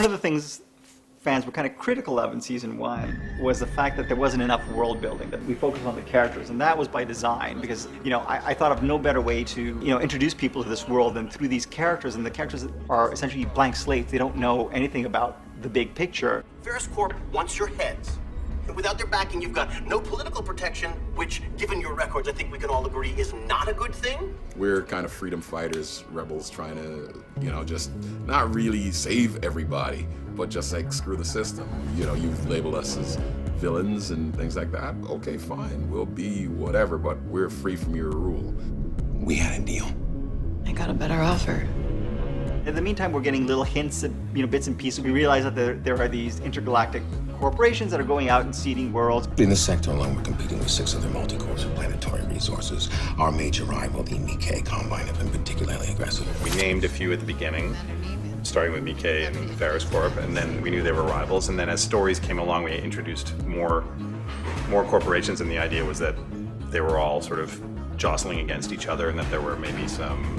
One of the things fans were kind of critical of in season 1 was the fact that there wasn't enough world building, that we focused on the characters, and that was by design, because I thought of no better way to introduce people to this world than through these characters, and the characters are essentially blank slates. They don't know anything about the big picture. Ferris Corp wants your heads. And without their backing, you've got no political protection, which, given your records, I think we can all agree is not a good thing. We're kind of freedom fighters, rebels trying to, just not really save everybody, but just like screw the system. You've labeled us as villains and things like that. Okay, fine, we'll be whatever, but we're free from your rule. We had a deal. I got a better offer. In the meantime, we're getting little hints of bits and pieces. We realize that there are these intergalactic corporations that are going out and seeding worlds. In this sector alone, we're competing with 6 other multi-cores with planetary resources. Our major rival, the Mikkei Combine, have been particularly aggressive. We named a few at the beginning, starting with Mikkei and Ferris Corp, and then we knew they were rivals. And then as stories came along, we introduced more corporations, and the idea was that they were all sort of jostling against each other, and that there were maybe some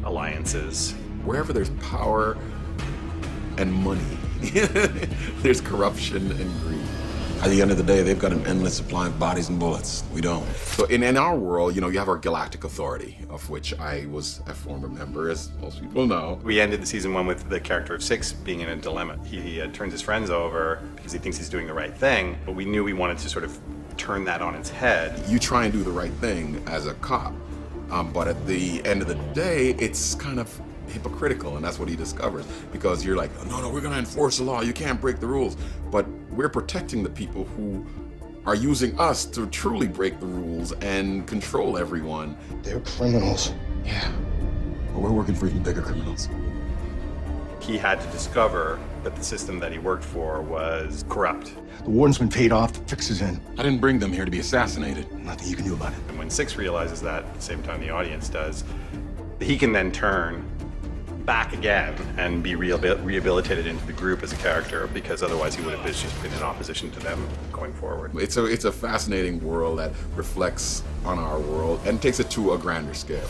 alliances. Wherever there's power and money, there's corruption and greed. At the end of the day, they've got an endless supply of bodies and bullets. We don't. So in our world, you have our Galactic Authority, of which I was a former member, as most people know. We ended the season 1 with the character of Six being in a dilemma. He turns his friends over because he thinks he's doing the right thing, but we knew we wanted to sort of turn that on its head. You try and do the right thing as a cop, but at the end of the day, it's kind of hypocritical, and that's what he discovers, because you're like, no, we're gonna enforce the law, you can't break the rules, but we're protecting the people who are using us to truly break the rules and control everyone. They're criminals. Yeah, but we're working for even bigger criminals. He had to discover that the system that he worked for was corrupt. The warden's been paid off, the fix is in. I didn't bring them here to be assassinated. Nothing you can do about it. And when Six realizes that, at the same time the audience does, he can then turn back again and be rehabilitated into the group as a character, because otherwise he would have just been in opposition to them going forward. It's a fascinating world that reflects on our world and takes it to a grander scale.